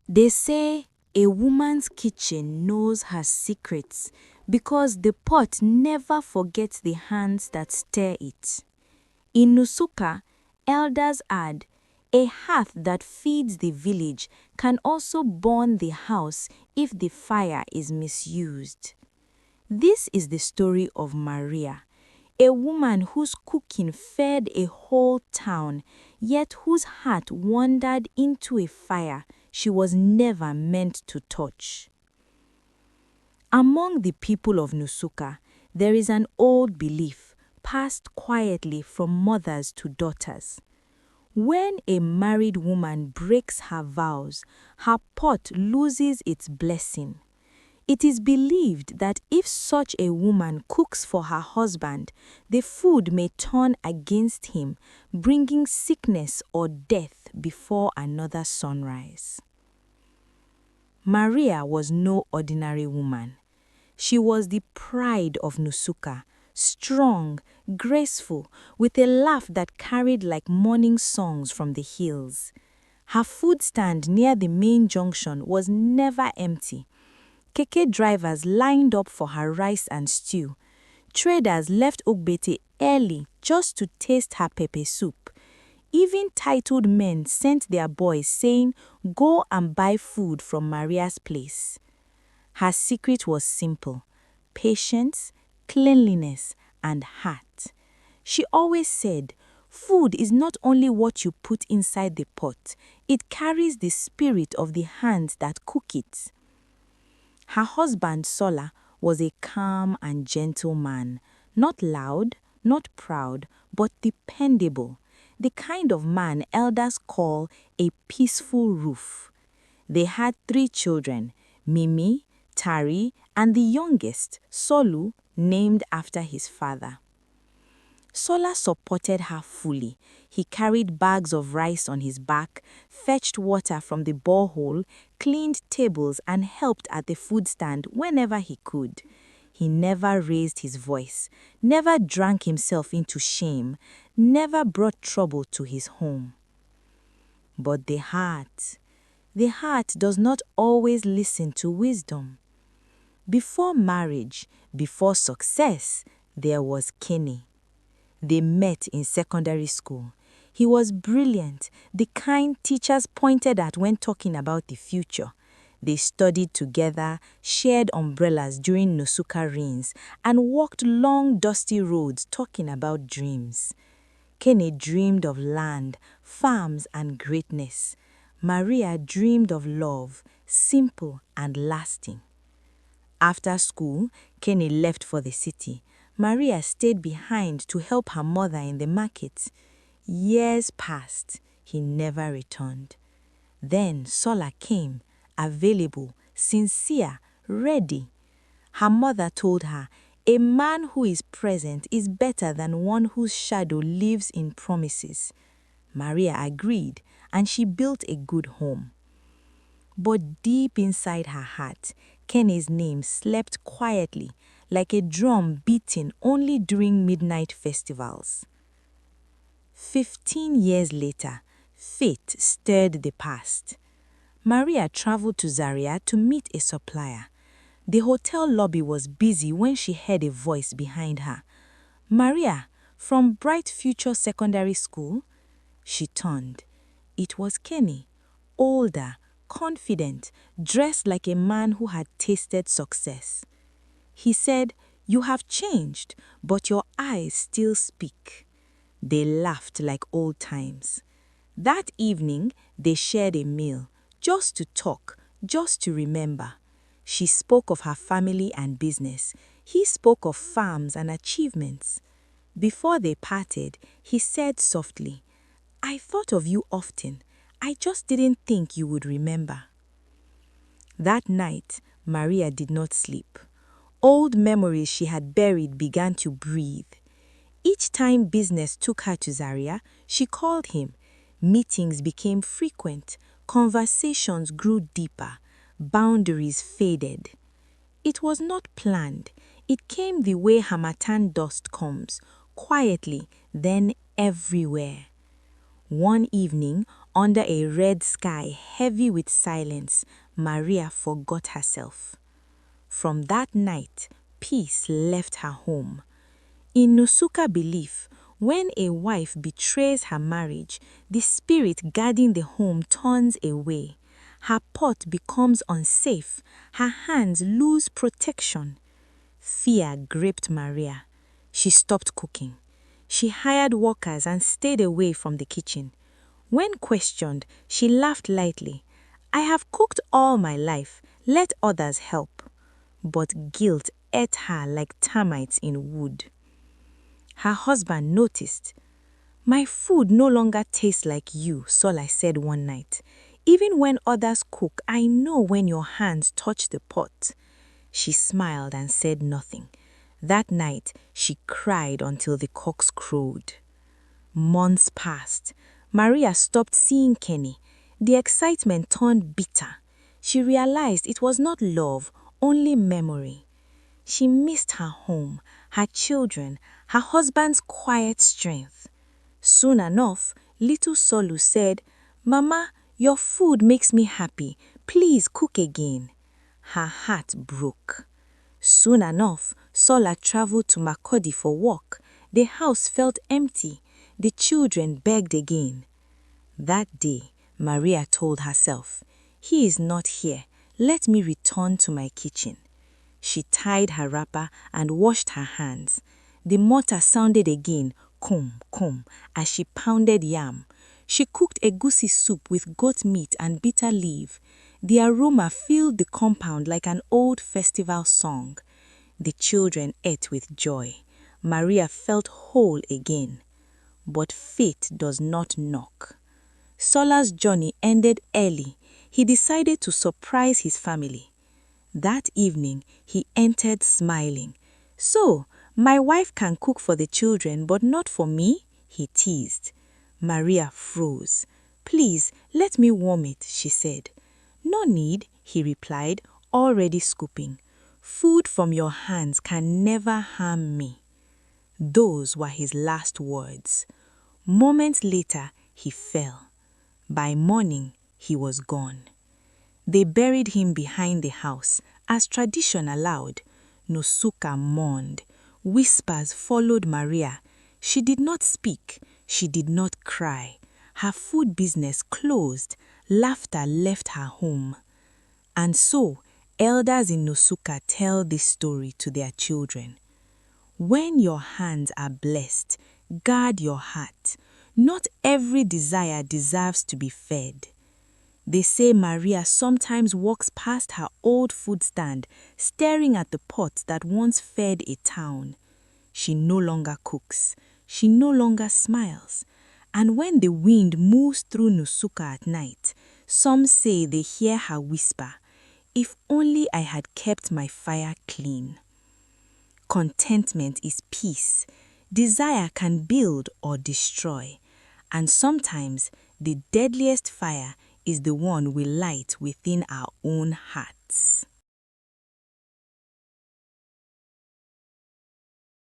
They say a woman's kitchen knows her secrets because the pot never forgets the hands that stir it. In Nusuka, elders add, a hearth that feeds the village can also burn the house if the fire is misused. This is the story of Maria, a woman whose cooking fed a whole town, yet whose heart wandered into a fire she was never meant to touch. Among the people of Nusuka, there is an old belief passed quietly from mothers to daughters. When a married woman breaks her vows, her pot loses its blessing. It is believed that if such a woman cooks for her husband, the food may turn against him, bringing sickness or death before another sunrise. Maria was no ordinary woman. She was the pride of Nusuka, strong, graceful, with a laugh that carried like morning songs from the hills. Her food stand near the main junction was never empty. Keke drivers lined up for her rice and stew. Traders left Ogbete early just to taste her pepper soup. Even titled men sent their boys saying, "Go and buy food from Maria's place." Her secret was simple: patience, cleanliness, and heart. She always said, food is not only what you put inside the pot, it carries the spirit of the hands that cook it. Her husband, Sola, was a calm and gentle man, not loud, not proud, but dependable, the kind of man elders call a peaceful roof. They had 3 children, Mimi, Tari, and the youngest, Solu, named after his father. Sola supported her fully. He carried bags of rice on his back, fetched water from the borehole, cleaned tables, and helped at the food stand whenever he could. He never raised his voice, never drank himself into shame, never brought trouble to his home. But the heart does not always listen to wisdom. Before marriage, before success, there was Kenny. They met in secondary school. He was brilliant, the kind teachers pointed at when talking about the future. They studied together, shared umbrellas during Nusuka rains, and walked long, dusty roads talking about dreams. Kenny dreamed of land, farms, and greatness. Maria dreamed of love, simple and lasting. After school, Kenny left for the city. Maria stayed behind to help her mother in the market. Years passed. He never returned. Then Sola came, available, sincere, ready. Her mother told her, "A man who is present is better than one whose shadow lives in promises." Maria agreed, and she built a good home. But deep inside her heart, Kenny's name slept quietly, like a drum beating only during midnight festivals. 15 years later, fate stirred the past. Maria traveled to Zaria to meet a supplier. The hotel lobby was busy when she heard a voice behind her. "Maria, from Bright Future Secondary School?" She turned. It was Kenny, older, confident, dressed like a man who had tasted success. He said, "You have changed, but your eyes still speak." They laughed like old times. That evening, they shared a meal, just to talk, just to remember. She spoke of her family and business. He spoke of farms and achievements. Before they parted, he said softly, "I thought of you often. I just didn't think you would remember." That night, Maria did not sleep. Old memories she had buried began to breathe. Each time business took her to Zaria, she called him. Meetings became frequent. Conversations grew deeper. Boundaries faded. It was not planned. It came the way Harmattan dust comes, quietly, then everywhere. One evening, Under a red sky heavy with silence, Maria forgot herself. From that night, peace left her home. In Nusuka belief, when a wife betrays her marriage, the spirit guarding the home turns away. Her pot becomes unsafe, her hands lose protection. Fear gripped Maria. She stopped cooking. She hired workers and stayed away from the kitchen. When questioned, she laughed lightly. "I have cooked all my life. Let others help." But guilt ate her like termites in wood. Her husband noticed. "My food no longer tastes like you," Sola said one night. "Even when others cook, I know when your hands touch the pot." She smiled and said nothing. That night, she cried until the cocks crowed. Months passed. Maria stopped seeing Kenny. The excitement turned bitter. She realized it was not love, only memory. She missed her home, her children, her husband's quiet strength. Soon enough, little Solu said, "Mama, your food makes me happy. Please cook again." Her heart broke. Soon enough, Sola traveled to Makodi for work. The house felt empty. The children begged again. That day, Maria told herself, "He is not here. Let me return to my kitchen." She tied her wrapper and washed her hands. The mortar sounded again, kum, kum, as she pounded yam. She cooked egusi soup with goat meat and bitter leaf. The aroma filled the compound like an old festival song. The children ate with joy. Maria felt whole again. But fate does not knock. Sola's journey ended early. He decided to surprise his family. That evening, he entered smiling. "So, my wife can cook for the children, but not for me?" he teased. Maria froze. "Please, let me warm it," she said. "No need," he replied, already scooping. "Food from your hands can never harm me." Those were his last words. Moments later, he fell. By morning, he was gone. They buried him behind the house, as tradition allowed. Nusuka mourned. Whispers followed Maria. She did not speak. She did not cry. Her food business closed. Laughter left her home. And so, elders in Nusuka tell this story to their children. When your hands are blessed, guard your heart. Not every desire deserves to be fed. They say Maria sometimes walks past her old food stand, staring at the pot that once fed a town. She no longer cooks. She no longer smiles. And when the wind moves through Nusuka at night, some say they hear her whisper, "If only I had kept my fire clean." Contentment is peace. Desire can build or destroy. And sometimes the deadliest fire is the one we light within our own hearts.